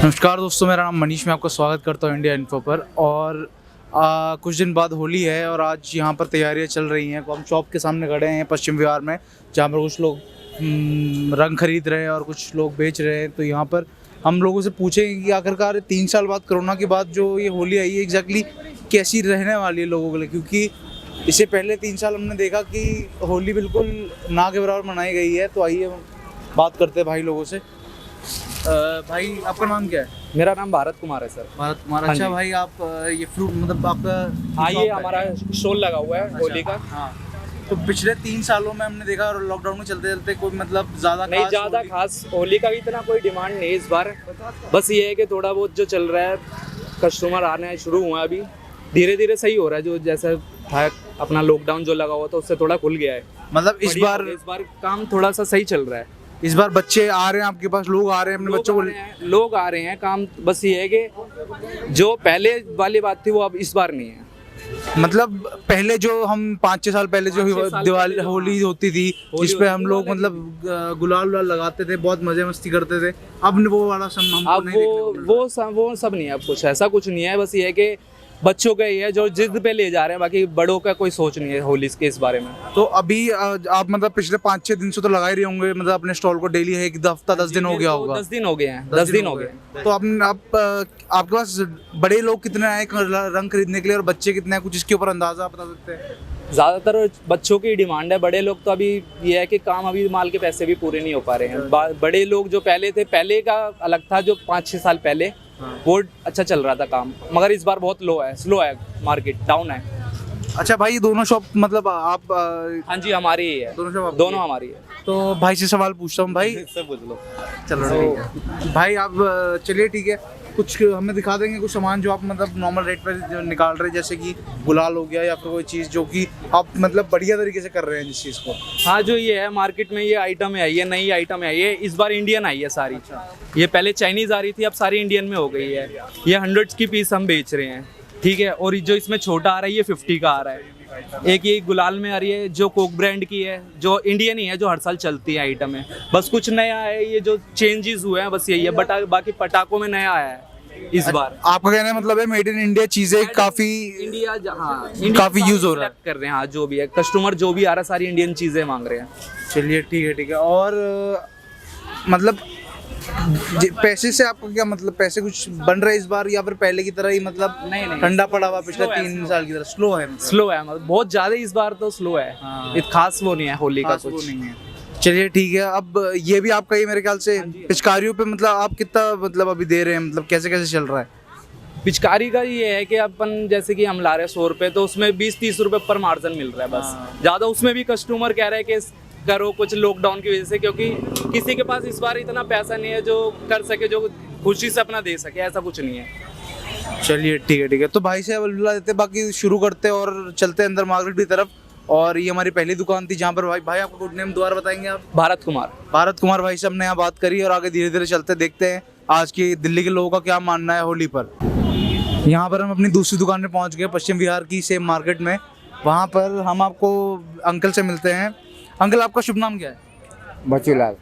नमस्कार दोस्तों, मेरा नाम मनीष, मैं आपका स्वागत करता हूँ इंडिया इन्फो पर। और कुछ दिन बाद होली है और आज यहाँ पर तैयारियाँ चल रही हैं। तो हम शॉप के सामने खड़े हैं पश्चिम विहार में, जहाँ पर कुछ लोग रंग खरीद रहे हैं और कुछ लोग बेच रहे हैं। तो यहाँ पर हम लोगों से पूछेंगे कि आखिरकार 3 साल बाद, कोरोना के बाद जो ये होली आई है, एग्जैक्टली कैसी रहने वाली है लोगों के लिए। क्योंकि इससे पहले 3 साल हमने देखा कि होली बिल्कुल ना के बराबर मनाई गई है। तो आइए बात करते हैं भाई लोगों से। भाई आपका नाम क्या है? मेरा नाम भारत कुमार है सर। भारत कुमार, हाँ अच्छा जी। भाई, आप ये फ्रूट मतलब आपका हाँ, शॉप ये है? हमारा स्टॉल लगा हुआ है अच्छा, होली का। हाँ। तो पिछले 3 सालों में हमने देखा लॉकडाउन में चलते चलते कोई मतलब नहीं, ज़्यादा खास होली का भी इतना कोई डिमांड नहीं इस बार। बस ये है कि थोड़ा बहुत जो चल रहा है, कस्टमर आने शुरू हुआ है, अभी धीरे धीरे सही हो रहा है। जो जैसा था अपना लॉकडाउन जो लगा हुआ था, उससे थोड़ा खुल गया है। मतलब इस बार काम थोड़ा सा सही चल रहा है। इस बार बच्चे आ रहे हैं आपके पास, लोग आ रहे हैं अपने बच्चों को लोग आ रहे हैं काम। बस ये है कि जो पहले वाली बात थी वो अब इस बार नहीं है। मतलब पहले जो हम 5-6 साल पहले जो दिवाली होली होती थी, जिस पे हम लोग मतलब गुलाल उलाल लगाते थे, बहुत मजे मस्ती करते थे, अब वो वाला सब हमको अब नहीं देखने को मिल रहा। वो सब नहीं है। अब कुछ ऐसा कुछ नहीं है। बस ये है कि बच्चों का ही है जो जिद पे ले जा रहे हैं, बाकी बड़ों का कोई सोच नहीं है होली के इस बारे में। तो अभी आप मतलब पिछले 5-6 दिन से तो लगा ही रहे होंगे, मतलब अपने स्टॉल को डेली, एक हफ्ता 10 दिन हो गया होगा। 10 दिन हो गए हैं। 10 दिन हो गए। तो आपके पास बड़े लोग कितने आए रंग खरीदने के लिए और बच्चे कितने हैं? कुछ इसके ऊपर अंदाजा आप बता सकते हैं? ज़्यादातर बच्चों की डिमांड है। बड़े लोग तो अभी ये है कि काम, अभी माल के पैसे भी पूरे नहीं हो पा रहे हैं। बड़े लोग जो पहले थे, पहले का अलग था, जो 5-6 साल पहले वो अच्छा चल रहा था काम, मगर इस बार बहुत स्लो है, मार्केट डाउन है। अच्छा भाई, ये दोनों शॉप मतलब आप हाँ जी, हमारी ही है। दोनों हमारी है। तो भाई से सवाल पूछता हूँ भाई। सब पूछ लो। चलो ठीक है भाई, आप चलिए ठीक है, कुछ हमें दिखा देंगे कुछ सामान जो आप मतलब नॉर्मल रेट पर जो निकाल रहे हैं, जैसे कि गुलाल हो गया या फिर कोई चीज़ जो कि आप मतलब बढ़िया तरीके से कर रहे हैं जिस चीज़ को। हाँ, जो ये है मार्केट में, ये आइटम आई है, नई आइटम आई है। इस बार इंडियन आई है सारी। ये पहले चाइनीज आ रही थी, अब सारी इंडियन में हो गई है। ये 100 की पीस हम बेच रहे हैं, ठीक है। और जो इसमें छोटा आ रहा है, ये 50 का आ रहा है। एक ये गुलाल में आ रही है, जो कोक ब्रांड की है, जो इंडियन ही है, जो हर साल चलती है आइटम है। बस कुछ नया है, ये जो चेंजेस हुए हैं बस यही है। बट बाकी पटाखों में नया आया है इस बार। आपका कहने का मतलब है मेड इन इंडिया चीजें काफी इंडिया काफी यूज हो रहा है, कर रहे हैं। हाँ, जो भी है कस्टमर जो भी आ रहा है, सारी इंडियन चीजें मांग रहे हैं। चलिए ठीक है। और मतलब पैसे से आपको क्या मतलब, पैसे कुछ बन रहा है इस बार या फिर पहले की तरह ही मतलब नहीं, ठंडा पड़ा हुआ पिछले 3 साल की तरह स्लो है? स्लो है, मतलब बहुत ज्यादा इस बार तो स्लो है। इत खास वो नहीं है होली का, वो कुछ नहीं है। चलिए ठीक है। अब ये भी आपका, ये मेरे ख्याल से पिचकारियों पे मतलब आप कितना मतलब अभी दे रहे हैं, मतलब कैसे कैसे चल रहा है? पिचकारी का ये है कि अपन जैसे कि हम ला रहे हैं 100 रुपए, तो उसमें 20-30 रुपए पर मार्जिन मिल रहा है बस। ज्यादा उसमें भी कस्टमर कह रहे हैं कि करो कुछ, लॉकडाउन की वजह से, क्योंकि किसी के पास इस बार इतना पैसा नहीं है जो कर सके, जो खुशी से अपना दे सके, ऐसा कुछ नहीं है। चलिए ठीक है। तो भाई से बुला देते, बाकी शुरू करते और चलते अंदर मार्केट की तरफ। और ये हमारी पहली दुकान थी जहाँ पर भाई आपका गुड नेम दोबारा बताएंगे आप? भारत कुमार भाई से हमने यहाँ बात करी और आगे धीरे धीरे चलते देखते हैं आज की दिल्ली के लोगों का क्या मानना है होली पर। यहाँ पर हम अपनी दूसरी दुकान में पहुँच गए, पश्चिम विहार की सेम मार्केट में। वहाँ पर हम आपको अंकल से मिलते हैं। अंकल, आपका शुभ नाम क्या है? बच्चूलाल।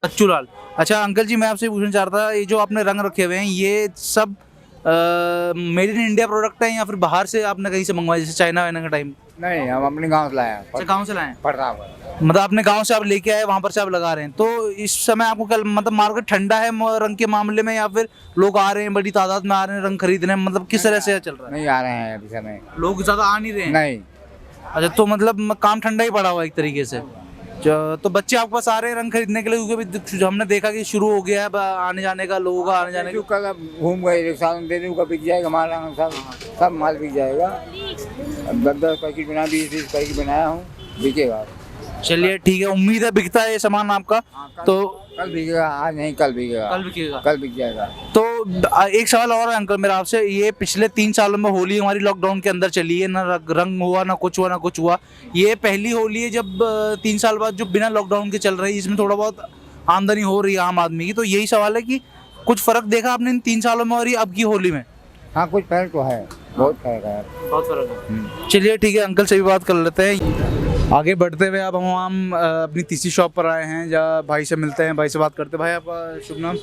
बच्चूलाल। अच्छा अंकल जी, मैं आपसे पूछना चाह रहा था, ये जो आपने रंग रखे हुए हैं, ये सब मेड इन इंडिया प्रोडक्ट है या फिर बाहर से आपने कहीं से मंगवाया, जैसे चाइना वाइना का टाइम? नहीं, हम अपने गांव से लाए हैं। अच्छा, गाँव से लाए हैं? प्रताप। मतलब अपने गांव से आप लेके आए, वहाँ पर से आप लगा रहे हैं। तो इस समय आपको कल मतलब मार्केट ठंडा है रंग के मामले में, या फिर लोग आ रहे हैं बड़ी तादाद में, आ रहे हैं रंग खरीदने, मतलब किस तरह से चल रहा है? नहीं आ रहे हैं अभी समय, लोग ज्यादा आ नहीं रहे हैं? नहीं। अच्छा, तो मतलब काम ठंडा ही पड़ा हुआ है एक तरीके से। तो बच्चे आपके पास आ रहे हैं रंग खरीदने के लिए? क्योंकि अभी हमने देखा कि शुरू हो गया है आने जाने का, लोगों का आने जाने का। कल घूम गए रिक्शा दे दूँ का, बिक जाएगा माल, सब माल बिक जाएगा। 10-10 पैकेट बना, 20-20 पैकेट बनाया हूँ, बिकेगा। चलिए ठीक है, उम्मीद है बिकता है ये सामान आपका। तो कल बिकेगा, आज नहीं कल बिकेगा। कल बिकेगा? कल बिक जाएगा। तो एक सवाल और है अंकल मेरा आपसे, ये पिछले 3 सालों में होली हमारी लॉकडाउन के अंदर चली है, ना रंग हुआ, ना कुछ हुआ। ये पहली होली है जब 3 साल बाद जो बिना लॉकडाउन के चल रही है, इसमें थोड़ा बहुत आमदनी हो रही है आम आदमी की। तो यही सवाल है कि कुछ फर्क देखा आपने इन 3 सालों में और ये अब की होली में? हाँ, कुछ फर्क तो है, बहुत फर्क है। बहुत फर्क है। चलिए ठीक है, अंकल से भी बात कर लेते हैं। आगे बढ़ते हुए अब हम अपनी तीसरी शॉप पर आए हैं जहाँ भाई से मिलते हैं, भाई से बात करते हैं। भाई आपका शुभ नाम?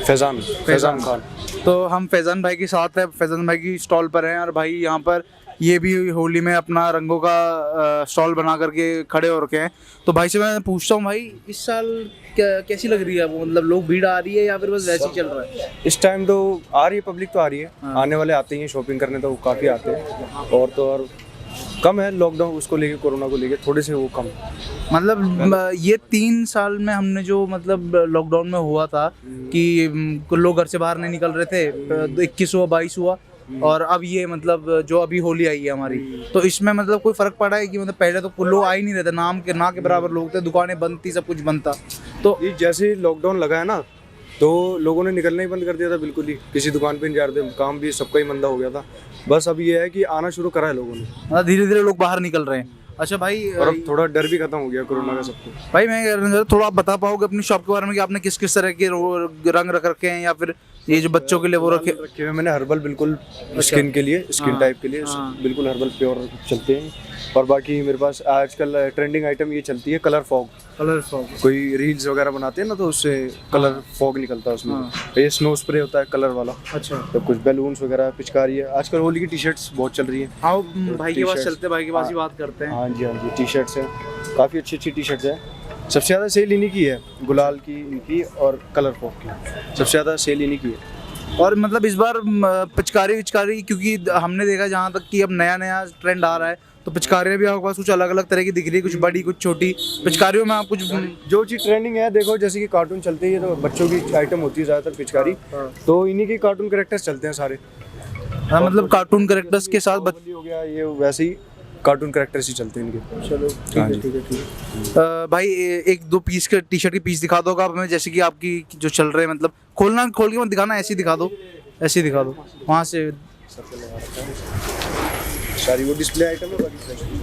फैज़ान खान। तो हम फैज़ान भाई के साथ है, फैज़ान भाई की स्टॉल पर हैं और भाई यहाँ पर ये भी होली में अपना रंगों का स्टॉल बना करके खड़े हो रखे हैं। तो भाई से मैं पूछता हूँ, भाई इस साल कैसी लग रही है आपको? मतलब लोग भीड़ आ रही है या फिर बस वैसे ही चल रहा है? इस टाइम तो आ रही है, पब्लिक तो आ रही है। आने वाले आते ही हैं शॉपिंग करने, तो काफ़ी आते हैं। और तो और कम है लॉकडाउन उसको लेके, कोरोना को लेके थोड़े से वो कम। मतलब ये 3 साल में हमने जो मतलब लॉकडाउन में हुआ था कि लोग घर से बाहर नहीं निकल रहे थे, 21 हुआ 22 हुआ और अब ये मतलब जो अभी होली आई है हमारी, तो इसमें मतलब कोई फर्क पड़ा है कि मतलब पहले तो लोग आ ही नहीं रहे थे, नाम के ना के बराबर लोग थे, दुकानें बंद थी, सब कुछ बंद था। तो ये जैसे लॉकडाउन लगा है ना, तो लोगों ने निकलना ही बंद कर दिया था बिल्कुल ही, किसी दुकान पे नहीं जा रहे थे, काम भी सबका ही मंदा हो गया था। बस अब ये है कि आना शुरू करा है लोगों ने, मतलब धीरे धीरे लोग बाहर निकल रहे हैं। अच्छा भाई, और अब थोड़ा डर भी खत्म हो गया कोरोना का सबको। भाई मैं थोड़ा आप बता पाओगे अपनी शॉप के बारे में कि आपने किस किस तरह के रंग रख रखे हैं, या फिर ये जो बच्चों के लिए वो रखे हुए मैंने हर्बल, बिल्कुल स्किन के लिए, स्किन टाइप के लिए बिल्कुल हर्बल प्योर चलते हैं। और बाकी मेरे पास आजकल ट्रेंडिंग आइटम ये चलती है कलर फॉग। कोई रील्स वगैरह बनाते हैं ना, तो उससे कलर फॉग निकलता है उसमें। ये स्नो स्प्रे होता है कलर वाला। अच्छा, तो कुछ बैलून्स वगैरह, पिचकारी है। आजकल होली की टी शर्ट्स बहुत चल रही है। हाँ भाई के पास चलते हैं, भाई के पास ही बात करते हैं। हाँ जी, टी शर्ट्स हैं, काफ़ी अच्छी अच्छी टी शर्ट्स हैं। सबसे ज़्यादा सेल इन्हीं की है, गुलाल की, इनकी और कलर फॉग की सबसे ज़्यादा सेल इन्हीं की है। और मतलब इस बार पिचकारी क्योंकि हमने देखा जहाँ तक कि अब नया नया ट्रेंड आ रहा है, तो पिचकारियाँ भी आपके पास कुछ अलग अलग तरह की दिख रही है, कुछ बड़ी कुछ छोटी। पिचकारियों में आप कुछ जो चीज़ ट्रेंडिंग है, देखो जैसे कि कार्टून चलते हैं, तो बच्चों की आइटम होती है ज़्यादातर पिचकारी, तो इन्हीं के कार्टून कैरेक्टर्स चलते हैं सारे। हाँ, मतलब कार्टून कैरेक्टर्स के साथ बाहुबली हो गया, ये वैसे ही कार्टून कैरेक्टर्स ही चलते हैं इनके। चलो ठीक है। भाई एक दो पीस के टी शर्ट के पीस दिखा दोगे आप हमें, जैसे कि आपकी जो चल रहे हैं, मतलब खोल के मत दिखाना, ऐसे ही दिखा दो, ऐसे ही दिखा दो वहाँ से। सारी वो डिस्प्ले आइटम है, बाकी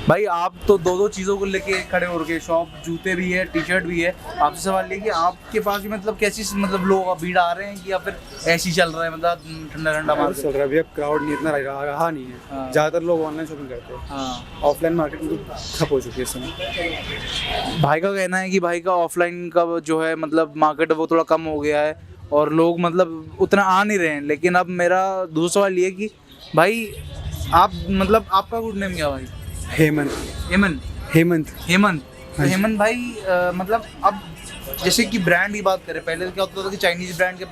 भाई आप तो दो चीज़ों को लेके खड़े हो रखे, शॉप, जूते भी है, टी शर्ट भी है। आपसे सवाल ये कि आपके पास भी मतलब कैसी मतलब लोग भीड़ आ रहे हैं कि या फिर ऐसे ही चल रहा है, मतलब ठंडा मार्केट चल रहा है। अभी अब क्राउड नहीं इतना रहा नहीं है, ज़्यादातर लोग ऑनलाइन शॉपिंग करते हैं। हाँ, ऑफलाइन मार्केट में तो ठप हो चुकी है इस समय। भाई का कहना है कि भाई का ऑफलाइन का जो है मतलब मार्केट वो थोड़ा कम हो गया है और लोग मतलब उतना आ नहीं रहे हैं। लेकिन अब मेरा दूसरा सवाल ये कि भाई आप मतलब आपका गुड नेम क्या भाई? हेमंत। तो हेमंत भाई मतलब अब जैसे कि ब्रांड की बात करें, पहले क्या होता था कि चाइनीज ब्रांड के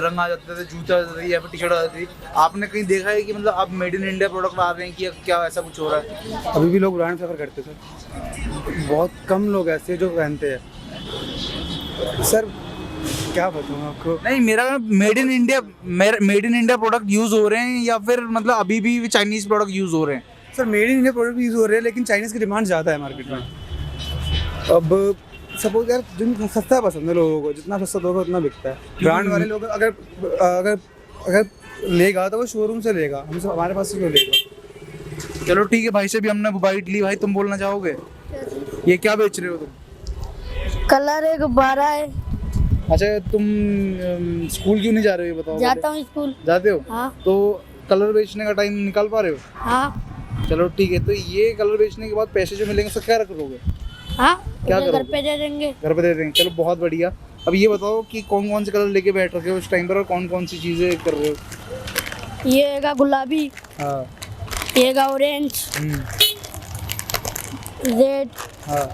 रंग आ जाते थे, जूते आ जाते थे या फिर टी शर्ट आ जाती थी। आपने कहीं देखा है कि मतलब अब मेड इन इंडिया प्रोडक्ट आ रहे हैं कि क्या ऐसा कुछ हो रहा है? अभी भी लोग ब्रांड प्रेफर करते थे, बहुत कम लोग ऐसे जो पहनते हैं। सर क्या बताऊँ आपको? नहीं, मेरा made in India product use हो रहे हैं या फिर मतलब अभी भी चाइनीज प्रोडक्ट यूज़ हो रहे हैं? Sir made in India product use हो रहे हैं, लेकिन चाइनीज़ की डिमांड ज़्यादा है मार्केट में। अब सपोज यार, जिन सस्ता पसंद है लोगों को, जितना सस्ता दोगे उतना बिकता है। ब्रांड वाले लोग अगर लेगा तो वो शोरूम से लेगा, हमसे हमारे पास से क्यों लेगा? चलो ठीक है, भाई से भी हमने बाइट ली। भाई तुम बोलना चाहोगे? ये क्या बेच रहे हो तुम? कलर है, गुब्बारा है। अच्छा, तुम स्कूल क्यों नहीं जा रहे हो, ये बताओ। जाता हूँ स्कूल। जाते हो? हाँ। तो कलर बेचने का टाइम निकाल पा रहे हो? हाँ। चलो ठीक है, तो ये कलर बेचने के बाद पैसे जो मिलेंगे उसका क्या रखोगे? हाँ, क्या घर करोगे? पे दे देंगे। घर पे दे देंगे। चलो बहुत बढ़िया। अब ये बताओ कि कौन कौन से कलर लेके बैठ रखे हो इस टाइम पर और कौन कौन सी चीज़ें कर रहे हो? ये हैगा गुलाबी, हाँ, ये हैगा ऑरेंज, रेड, हाँ,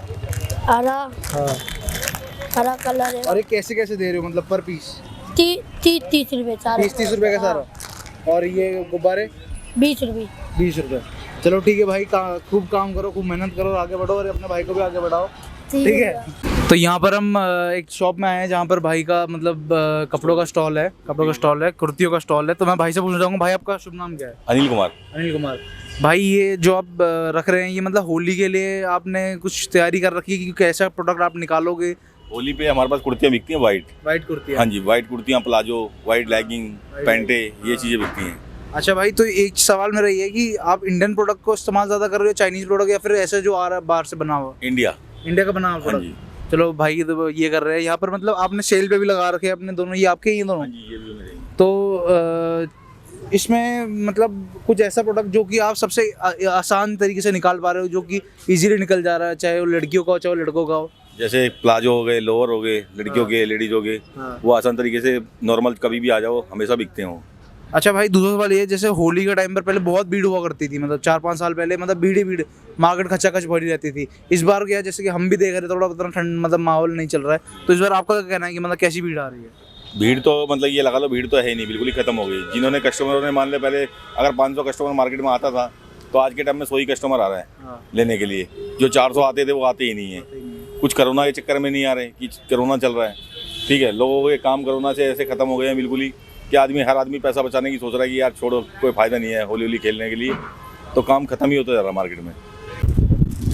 हरा, हाँ। हरा कलर है। और ये कैसे कैसे दे रहे हो, मतलब पर पीस? 30 रुपए सारा। 30 रुपए का सारा। और ये गुब्बारे? 20 रुपए। 20 रुपए। चलो ठीक है भाई, खूब काम करो, खूब मेहनत करो, आगे बढ़ो और अपने भाई को भी आगे बढ़ाओ। ठीक है। तो यहाँ पर हम एक शॉप में आए हैं जहाँ पर भाई का मतलब कपड़ों का स्टॉल है, कुर्तियों का स्टॉल है। तो मैं भाई से पूछना चाहूँगा, भाई आपका शुभ नाम क्या है? अनिल कुमार। भाई ये जो आप रख रहे हैं, ये मतलब होली के लिए आपने कुछ तैयारी कर रखी है कि कैसा प्रोडक्ट आप निकालोगे? होली पे हमारे पास कुर्तियाँ बिकती हैं, वाइट कुर्तियाँ। हाँ जी, वाइट कुर्तियाँ, प्लाजो, वाइट लेगिंग, पैंटे, ये चीज़ें बिकती हैं। अच्छा भाई, तो एक सवाल मेरा ये है कि आप इंडियन प्रोडक्ट को इस्तेमाल ज़्यादा कर रहे हो, चाइनीज प्रोडक्ट, या फिर ऐसा जो आ रहा है बाहर से बना हुआ? इंडिया का बना हुआ हाँ जी। प्रोडक्ट। चलो भाई, तो ये कर रहे हैं यहाँ पर, मतलब आपने सेल पे भी लगा रखे हैं अपने दोनों, ये आपके ही हैं दोनों? हाँ जी, ये भी मेरे हैं। तो इसमें मतलब कुछ ऐसा प्रोडक्ट जो कि आप सबसे आसान तरीके से निकाल पा रहे हो, जो कि इजीली निकल जा रहा है, चाहे वो लड़कियों का हो चाहे वो लड़कों का हो? जैसे प्लाजो हो गए, लोअर हो गए, लड़कियों के, लेडीज हो गए, वो आसान तरीके से नॉर्मल कभी भी आ जाओ, हमेशा बिकते हो। अच्छा भाई, दूसरा सवाल ये है, जैसे होली के टाइम पर पहले बहुत भीड़ हुआ करती थी, मतलब 4-5 साल पहले मतलब भीड़ ही भीड़, मार्केट खचाखच भरी रहती थी। इस बार क्या है, जैसे कि हम भी देख रहे हैं थोड़ा उतना ठंड मतलब माहौल नहीं चल रहा है, तो इस बार आपका क्या कहना है कि मतलब कैसी भीड़ आ रही है? भीड़ तो मतलब ये लगा लो, भीड़ तो है ही नहीं, बिल्कुल ही खत्म हो गई। जिन्होंने कस्टमरों ने मान ले पहले अगर 500 कस्टमर मार्केट में आता था, तो आज के टाइम में 100 ही कस्टमर आ रहा है लेने के लिए। जो 400 आते थे वो आते ही नहीं है। कुछ कोरोना के चक्कर में नहीं आ रहे कि कोरोना चल रहा है, ठीक है, लोगों के काम कोरोना से ऐसे खत्म हो गए हैं बिल्कुल ही कि हर आदमी पैसा बचाने की सोच रहा है कि यार छोड़ो, कोई फ़ायदा नहीं है होली खेलने के लिए, तो काम खत्म ही होता जा रहा है मार्केट में।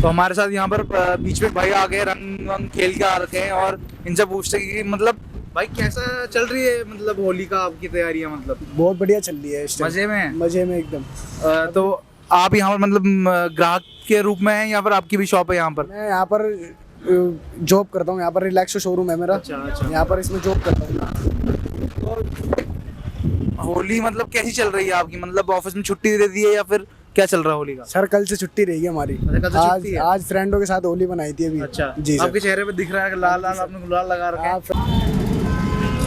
तो हमारे साथ यहाँ पर बीच में भाई आ गए, रंग वंग खेल के आ रखे हैं, और इनसे पूछते हैं कि मतलब भाई कैसा चल रही है मतलब होली का आपकी तैयारियाँ? मतलब बहुत बढ़िया चल रही है इस टाइम। मजे में? मजे में एकदम। तो आप यहाँ पर मतलब ग्राहक के रूप में हैं या फिर आपकी भी शॉप है यहाँ पर? मैं यहाँ पर जॉब करता हूँ, यहाँ पर रिलैक्सो शोरूम है मेरा। अच्छा। यहाँ पर इसमें जॉब करता हूँ। होली मतलब कैसी चल रही है आपकी? मतलब ऑफिस में छुट्टी दे दी है या फिर क्या चल रहा है होली का? सर कल से छुट्टी रहेगी हमारी। अच्छा, कल से आज छुट्टी है? आज फ्रेंडों के साथ होली बनाई थी अभी। अच्छा जी सर। आपके चेहरे पे दिख रहा है कि लाल लाल आपने गुलाल लगा रखा है।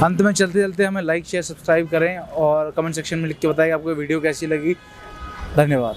अंत में चलते चलते हमें लाइक शेयर सब्सक्राइब करें और कमेंट सेक्शन में लिख के बताएं कि आपको वीडियो कैसी लगी। धन्यवाद।